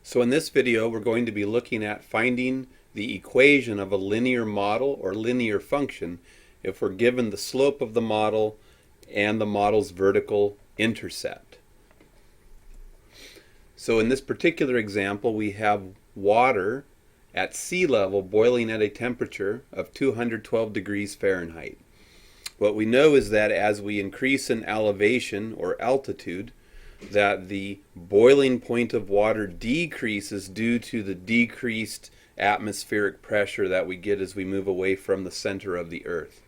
So in this video, we're going to be looking at finding the equation of a linear model or linear function if we're given the slope of the model and the model's vertical intercept. So in this particular example, we have water at sea level boiling at a temperature of 212 degrees Fahrenheit. What we know is that as we increase in elevation or altitude, that the boiling point of water decreases due to the decreased atmospheric pressure that we get as we move away from the center of the earth.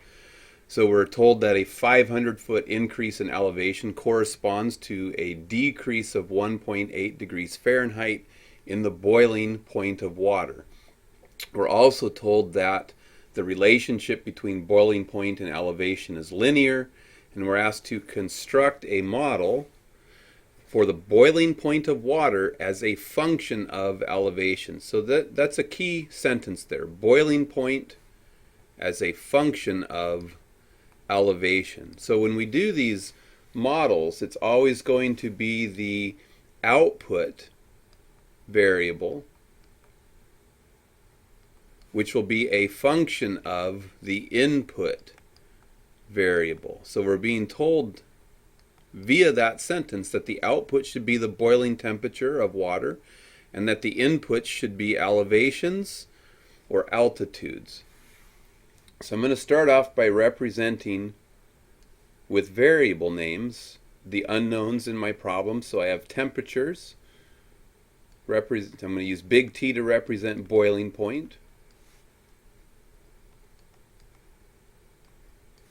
So we're told that a 500-foot increase in elevation corresponds to a decrease of 1.8 degrees Fahrenheit in the boiling point of water. We're also told that the relationship between boiling point and elevation is linear, and we're asked to construct a model for the boiling point of water as a function of elevation. So that's a key sentence there. Boiling point as a function of elevation. So when we do these models, it's always going to be the output variable, which will be a function of the input variable. So we're being told via that sentence that the output should be the boiling temperature of water and that the input should be elevations or altitudes. So I'm going to start off by representing with variable names the unknowns in my problem. So I have temperatures. I'm going to use big T to represent boiling point.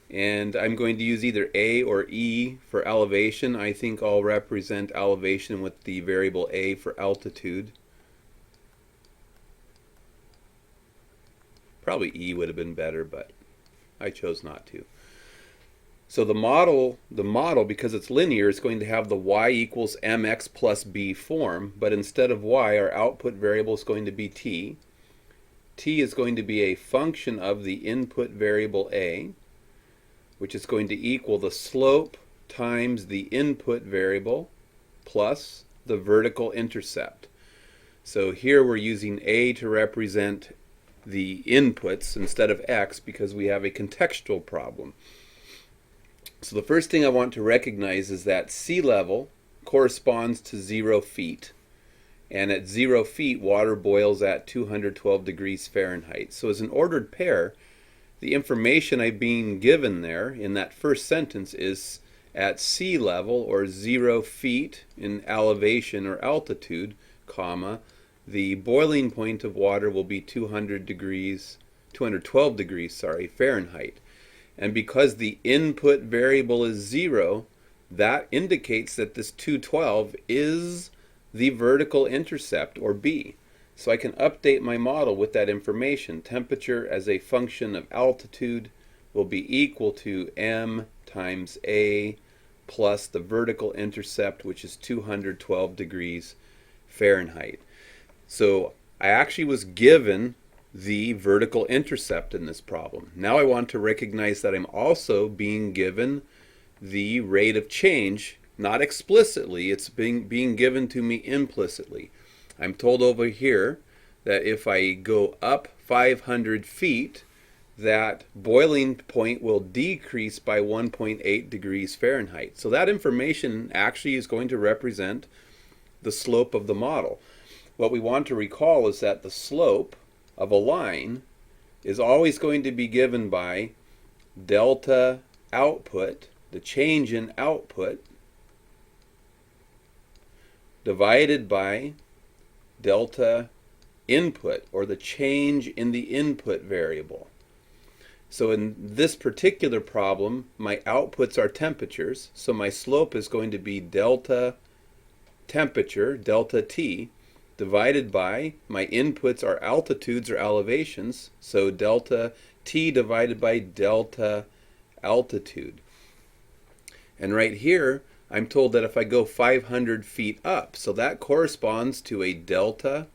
And I'm going to use either A or E for elevation. I think I'll represent elevation with the variable A for altitude. Probably E would have been better, but I chose not to. So the model, because it's linear, is going to have the y equals mx plus b form, but instead of y, our output variable is going to be t. T is going to be a function of the input variable A, which is going to equal the slope times the input variable plus the vertical intercept. So here we're using A to represent the inputs instead of X because we have a contextual problem. So the first thing I want to recognize is that sea level corresponds to 0 feet. And at 0 feet, water boils at 212 degrees Fahrenheit. So as an ordered pair, the information I'm being given there in that first sentence is at sea level or 0 feet in elevation or altitude, comma, the boiling point of water will be 212 degrees Fahrenheit. And because the input variable is 0, that indicates that this 212 is the vertical intercept, or B. So I can update my model with that information. Temperature as a function of altitude will be equal to m times A plus the vertical intercept, which is 212 degrees Fahrenheit. So I actually was given the vertical intercept in this problem. Now I want to recognize that I'm also being given the rate of change, not explicitly, it's being given to me implicitly. I'm told over here that if I go up 500 feet, that boiling point will decrease by 1.8 degrees Fahrenheit. So that information actually is going to represent the slope of the model. What we want to recall is that the slope of a line is always going to be given by delta output, the change in output, divided by delta input, or the change in the input variable. So in this particular problem, my outputs are temperatures, so my slope is going to be delta temperature, delta T, divided by my inputs are altitudes or elevations, so delta T divided by delta altitude. And right here, I'm told that if I go 500 feet up, so that corresponds to a delta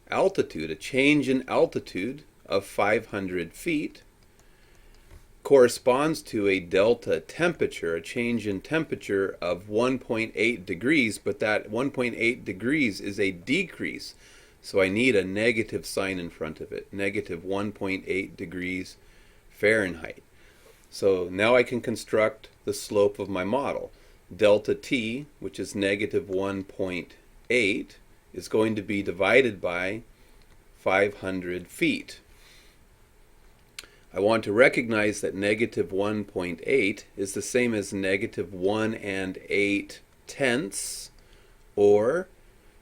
altitude, a change in altitude of 500 feet. corresponds to a delta temperature, a change in temperature of 1.8 degrees, but that 1.8 degrees is a decrease. So I need a negative sign in front of it, negative 1.8 degrees Fahrenheit. So now I can construct the slope of my model. Delta T, which is negative 1.8, is going to be divided by 500 feet. I want to recognize that negative 1.8 is the same as negative 1 8/10, or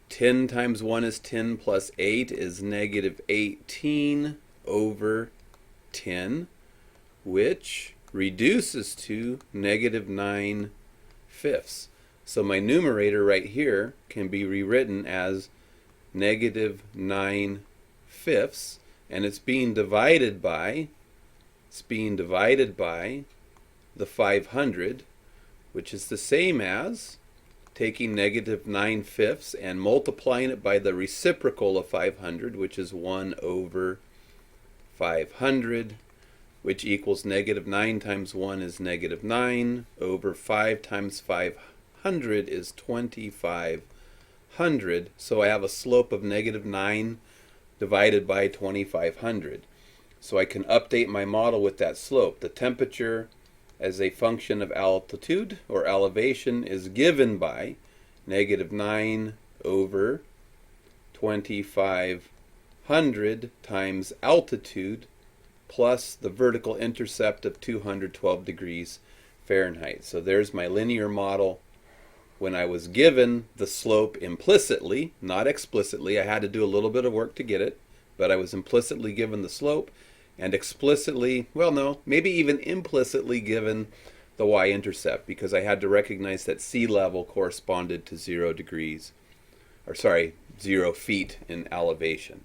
10 times 1 is 10 plus 8 is negative 18 over 10, which reduces to negative 9/5. So my numerator right here can be rewritten as negative 9/5, and it's being divided by the 500, which is the same as taking negative 9/5 and multiplying it by the reciprocal of 500, which is 1 over 500, which equals negative 9 times 1 is negative 9, over 5 times 500 is 2500. So I have a slope of negative 9 divided by 2500. So I can update my model with that slope. The temperature as a function of altitude or elevation is given by negative 9 over 2500 times altitude plus the vertical intercept of 212 degrees Fahrenheit. So there's my linear model. When I was given the slope implicitly, not explicitly, I had to do a little bit of work to get it, but I was implicitly given the slope, and explicitly, well, no, maybe even implicitly given the y-intercept, because I had to recognize that sea level corresponded to 0 feet in elevation.